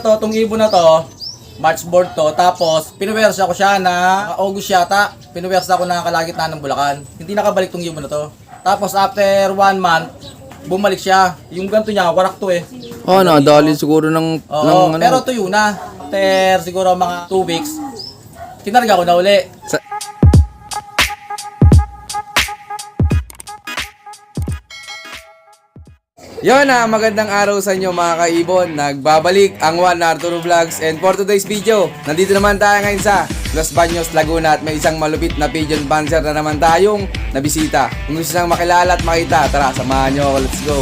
eto, tong ibon na to, March board to, tapos pinuwersa ko siya na August yata, pinuwersa ko na kalagitnaan ng Bulacan. Hindi nakabalik tong ibon na to. Tapos after 1 month, bumalik siya. Yung ganito niya, warak to eh. Oh, nadali siguro ng... Oo, ng pero tuyo na. After siguro mga 2 weeks, kinarga ko na uli. Yon na, magandang araw sa inyo mga kaibon. Nagbabalik ang Juan Arturo Vlogs, and for today's video, nandito naman tayo ngayon sa Los Baños, Laguna, at may isang malupit na pigeon panzer na naman tayong nabisita. Kung gusto nang makilala at makita, tara, samahan nyo ako. Let's go!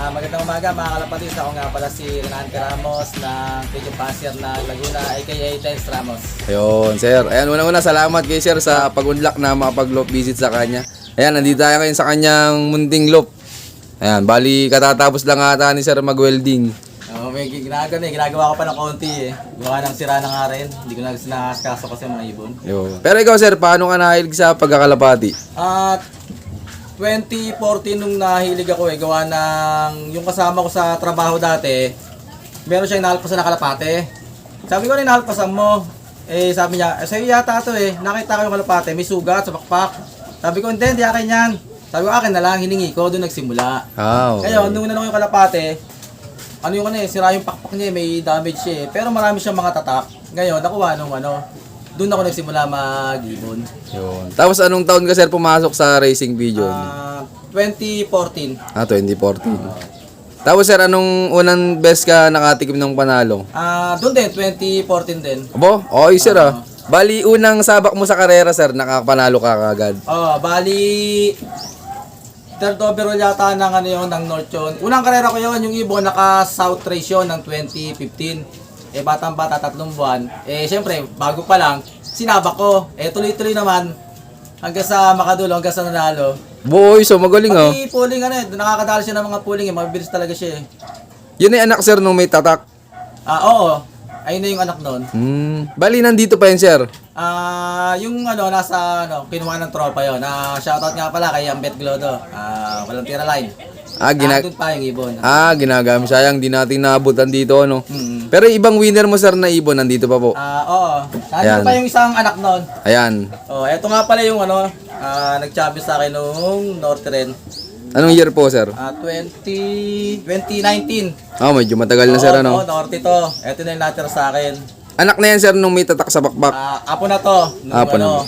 Magandang umaga mga kalapatis. Ako nga pala si Renante Ramos ng Pigeon Panzer ng Laguna, aka Tens Ramos. Ayun, sir. Ayan, unang-una, salamat kay sir sa pag-unlock na makapag-loop visit sa kanya. Ayan, nandito tayo ngayon sa kanyang munting loop. Ayan, bali katatapos lang ata ni sir mag-welding. May ginagawa ko pa ng konti eh. Gawa ng sira na nga rin. Hindi ko na nakakaso kasi mga ibon. Yo. Pero ikaw sir, paano ka nahilig sa pagkakalapati? 2014 nung nahilig ako eh, gawa ng yung kasama ko sa trabaho dati, meron siyang nahalpasan na kalapate. Sabi ko, nahalpasan mo? Eh sabi niya, sa'yo yata ito eh, nakita ko yung kalapate, may sugat sa pakpak. Sabi ko, hindi akin yan. Sabi ko, akin na lang, hiningi ko, doon nagsimula. Okay. Ngayon, nung nanong yung kalapate, sira yung pakpak niya, may damage siya eh. Pero marami siyang mga tatak. Ngayon, nakuha nung doon ako nagsimula mag-ibon. Yun. Tapos anong taon ka sir pumasok sa racing pigeon? 2014. 2014. Tapos sir, anong unang best ka nakatikim ng panalo? Doon din, 2014 din. Abo, okay sir Bali, unang sabak mo sa karera sir, nakapanalo ka kagad. Bali, third overall yata ng ng North yun. Unang karera ko yun, yung ibon, naka-South Race yun ng 2015. Batang-bata, 3 buwan. Siyempre, bago pa lang, sinabak ko. Tuloy-tuloy naman, hanggang sa makadulo, hanggang sa nanalo. Boy, so magaling Pati pooling nakakadali siya ng mga pooling mabilis talaga siya eh. Yun ay anak sir nung may tatak? Oo. Ayun na yung anak nun. Bali, nandito pa yun sir? Yung nasa kinuha ng tropa yun. Shoutout nga pala kay Ambet Glodo. Walang tira line. Doon pa yung ibon. Ginagamit. Sayang, di natin naabutan dito, Pero ibang winner mo sir na ibon, nandito pa po. Oo. Nandito pa yung isang anak nun. Ayan. Eto nga pala yung nag-champion sa akin nung Northern. Anong year po sir? 2019. Medyo matagal na sir Norte to. Eto na yung natira sa akin. Anak na yan sir nung may tatak sa bakbak. Apo na to. Apo na.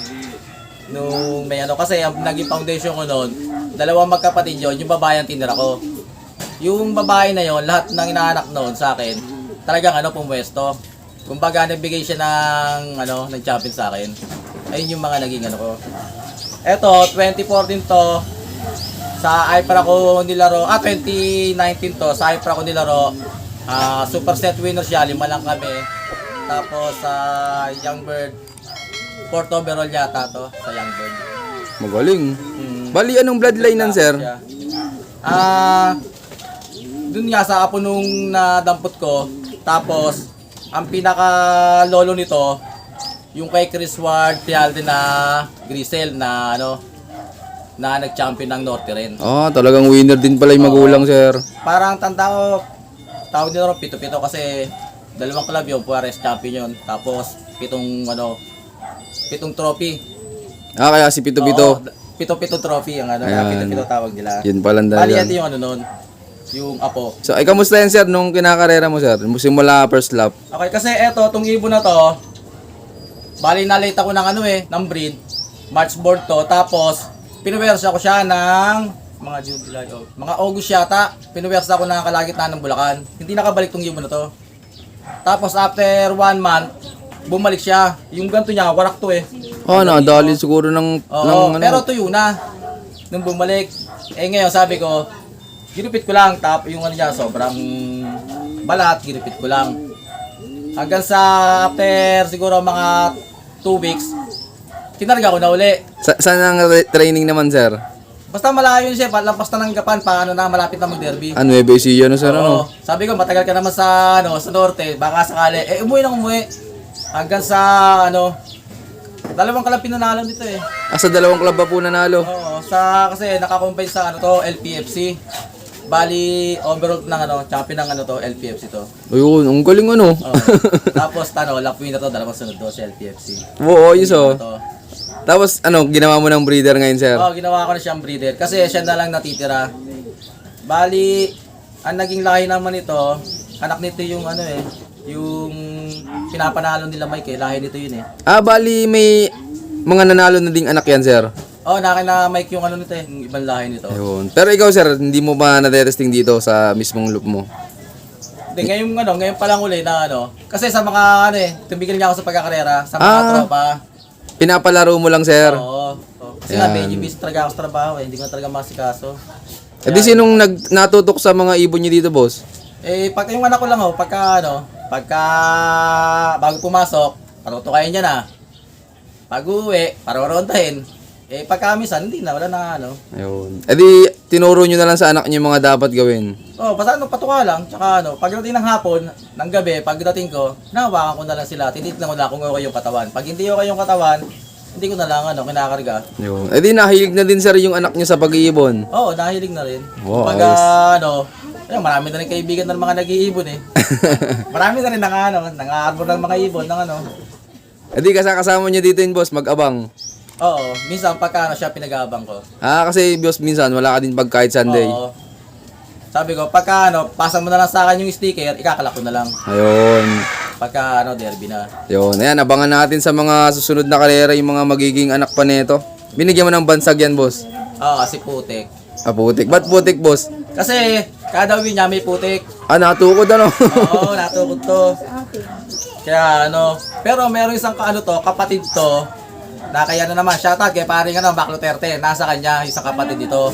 Nung may kasi ang naging foundation ko noon, dalawang magkapatid yun, yung babae ang tinira ko. Yung babae na yon, lahat ng inaanak noon sa akin, talagang pumwesto. Kumbaga nagbigay siya ng ng champion sa akin. Ayun yung mga naging ko. Eto, 2014 to, sa IPRA ko nilaro, 2019 to, sa IPRA ko nilaro, super set winner siya, 5 lang kami. Tapos sa Young Bird, 4th overall yata to sa Young Bird. Magaling. Bali, anong bloodline nan sir? Dun nga sa apo nung nadampot ko. Tapos, ang pinaka lolo nito, yung kay Chris Ward Pialde na Grisel na na nag-champion ng Norte rin. Talagang winner din pala yung magulang sir. Parang tanda ko, tawag nila rin pito-pito kasi dalawang club yun, Juarez champion yun. Tapos, 7 trophy. Kaya si Pito-Pito. Pito-pito trophy ang Pito-Pito tawag nila. Yun palang Bali dahilan. ito yung nun, yung apo. So, kamusta yan sir nung kinakarera mo sir? Simula first lap. Okay, kasi tong ibon na to, bali na-late ako ng ng breed. March board to, tapos pinuwersa ko siya ng mga June, July, mga August yata. Pinuwersa ko ng kalagitnaan ng Bulacan. Hindi nakabalik tong ibon na to. Tapos after 1 month, bumalik siya. Yung ganito niya, warak to eh. Nadali siguro ng... pero tuyo na. Nung bumalik. Ngayon sabi ko, ginupit ko lang. Yung niya, sobrang balat, ginupit ko lang. Hanggang sa after siguro mga 2 weeks, kinarga ko na uli. Saan ang training naman sir? Basta malayo siya, lampas na ng Gapan, malapit na mag-derby. Nueva Ecija sir Sabi ko, matagal ka naman sa Norte, baka sakali. Umuwi. Hanggang sa dalawang club pinanalo dito eh. Sa dalawang club ba po nanalo? Kasi nakakombine sa LPFC. Bali, overall ng champion ng to, LPFC to. Ayun, ang galing ano. Oh. Tapos, lap winner to, dalawang sunod to sa LPFC. Oo, ayos oh. To. Tapos, ginawa mo ng breeder ngayon, sir? Oh, ginawa ko na siyang breeder kasi siya na lang natitira. Bali, ang naging lahi naman nito, anak nito yung yung pinapanalo nila Mike lahi nito yun Bali, may mga nanalo na ding anak yan, sir? Oh, nakina Mike yung nito yung ibang lahi nito. Ayun. Pero ikaw, sir, hindi mo ba na-testing dito sa mismong loop mo? Hindi, ngayon pa lang uli na kasi sa mga tumigil niya ako sa pagkakarera, sa mga tropa. Pinapalaro mo lang, sir? Oo. Kasi nga, medyo busy talaga ako sa trabaho hindi ko talaga masikaso. Di sinong natutok sa mga ibon niyo dito, boss? Pagka yung anak ko lang pagka bago pumasok, parutukayan niya na. Pag uwi, pararontahin. Pagka minsan, hindi na, wala na Ayun. Di, tinuro nyo na lang sa anak niyo yung mga dapat gawin. Basta patuka lang, tsaka pagdating ng hapon, ng gabi, pagdating ko, nahawakan ko na lang sila, tinitignan ko na kung okay yung katawan. Pag hindi okay yung katawan, hindi ko na lang kinakarga. Ayun. Di, nahilig na din, sir, yung anak niyo sa pag-iibon. Oo, nahilig na rin. Wow, Pag marami na rin kaibigan ng mga nag-iibon Marami na rin nang-aarbor ng mga ibon, Di, kasama niyo dito yun, boss, mag-abang. Oo, minsan pagka siya pinag-aabang ko. Kasi boss, minsan wala ka din pag kahit Sunday. Oo. Sabi ko, pagka pasan mo na lang sa akin yung sticker, ikakalak ko na lang. Ayun. Pagka derby na. Ayun, ayan, abangan natin sa mga susunod na karera yung mga magiging anak pa nito. Binigyan mo ng bansag yan, boss. Oo, kasi putik. Putik. Ba't putik, boss? Kasi, kada win niya may putik. Natukod ano? Oo, natukod to. Kaya pero meron isang kapatid to, na kaya na naman, shoutout kay paring Baclo Terte, nasa kanya, isang kapatid dito,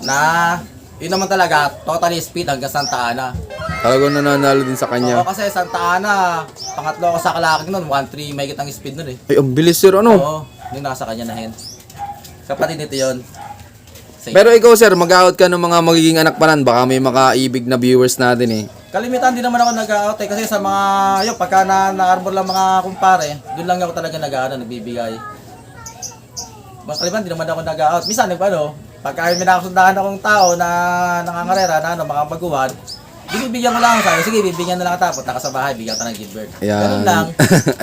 na, yun naman talaga, totally speed hanggang Santa Ana. Talagang nananalo din sa kanya. Oo, kasi Santa Ana, pangatlo ako sa kalaking nun, 1.3 may kitang speed nun Ay, ang bilis, sir, Oo, yung nasa kanya na hen. Kapatid nito yun. Pero ikaw, sir, mag-out ka ng mga magiging anak pa nan, baka may makaibig na viewers natin Kalimitan din naman ako nag-out kasi sa mga, pagka na-arbor lang mga kumpare, doon lang ako talaga nagbibigay. Kalimitan din naman ako nag-out. Minsan, pagka may nakasundahan akong tao na nangangarera, mga baguhan, binibigyan ko lang sabi, sige, bibigyan na lang kita, punta ka sa bahay, bigyan ka ng gift bird. Ganun lang.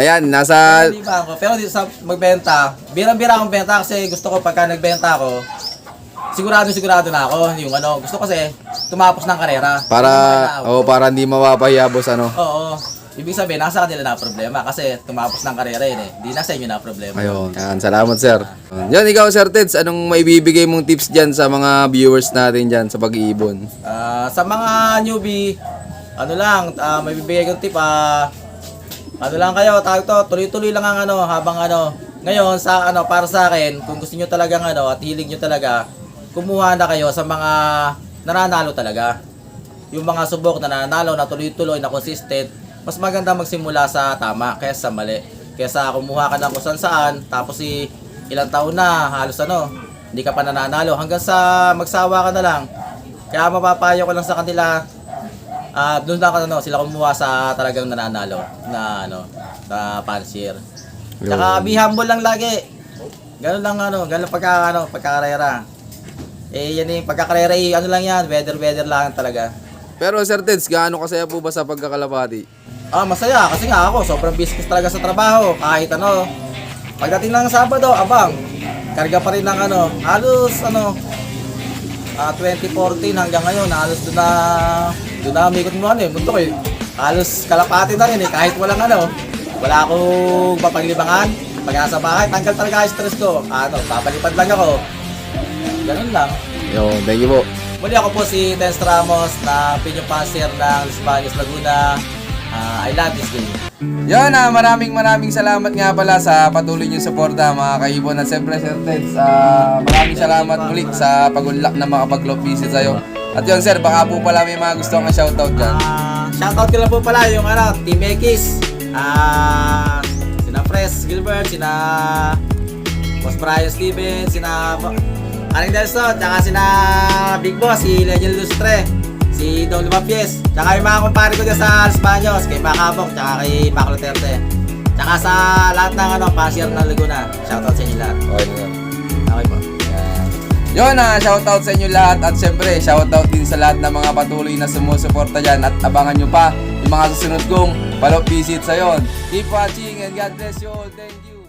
Ayan, nasa... Pero dito sa magbenta, birang-bira akong benta kasi gusto ko pagka nagbenta ako, sigurado na ako yung gusto ko kasi tumapos ng karera para hindi mapapahiya, boss Oo, ibig sabihin nasa kanila na problema kasi tumapos ng karera hindi na sa inyo na problema. Ayun, salamat, sir. Yan, ikaw, Sir Teds, anong maibibigay mong tips dyan sa mga viewers natin dyan sa pag-iibon? Sa mga newbie, may bibigay kong tip, lang kayo, tuloy-tuloy lang ang habang ngayon sa para sa akin, kung gusto niyo talagang at hilig niyo talaga, kumuha na kayo sa mga nananalo talaga. Yung mga subok na nananalo, na tuloy-tuloy, na consistent, mas maganda magsimula sa tama kaysa sa mali. Kaysa kumuha ka na kung saan, tapos ilang taon na, halos hindi ka pa nananalo, hanggang sa magsawa ka na lang. Kaya mapapayo ko lang sa kanila, doon lang sila kumuha sa talagang nananalo na na fancier. Tsaka be humble lang lagi. Ganun lang ganun pagkakarera. Yan yung pagkakarera, lang yan, weather lang talaga. Pero Sir Teds, gaano kasaya po ba sa pagkakalapati? Masaya kasi nga ako, sobrang busy talaga sa trabaho. Kahit pagdating ng Sabado, abang, karga pa rin ng halos 2014 hanggang ngayon, halos doon na umikot mo mundo ko halos kalapati na rin kahit walang wala akong papaglibangan. Pag nasa bahay, tanggal talaga yung stress ko. Papalipad lang ako. Ganun lang. Thank you po. Muli ako po si Tens Ramos na Pinyong Pansier ng Los Baños, Laguna. I love this game. Yan, maraming salamat nga pala sa patuloy niyong suporta, mga kaibon. At siyempre, Sir Teds, maraming salamat muli sa pag-unlock na makapag-club visit sa'yo. At yun, sir, baka po pala may mga gusto kang shoutout dyan. Shoutout ko lang po pala yung Team X. Sina Fres Gilbert, sina Boss Brian Steven, sina Aling Delson, tsaka sina Big Boss, si Legend Lustre, si Don Lumapies, tsaka yung mga kumpare ko dyan sa Los Baños, kay Macabong, tsaka kay Baclo Terte, tsaka sa lahat ng Pansier ng Laguna. Shoutout sa inyo lahat. Okay. Okay po. Yun shoutout sa inyo lahat at syempre shoutout din sa lahat ng mga patuloy na sumusuporta dyan at abangan nyo pa yung mga susunod kong follow-up visit sa yon. Keep watching and God bless you all. Thank you.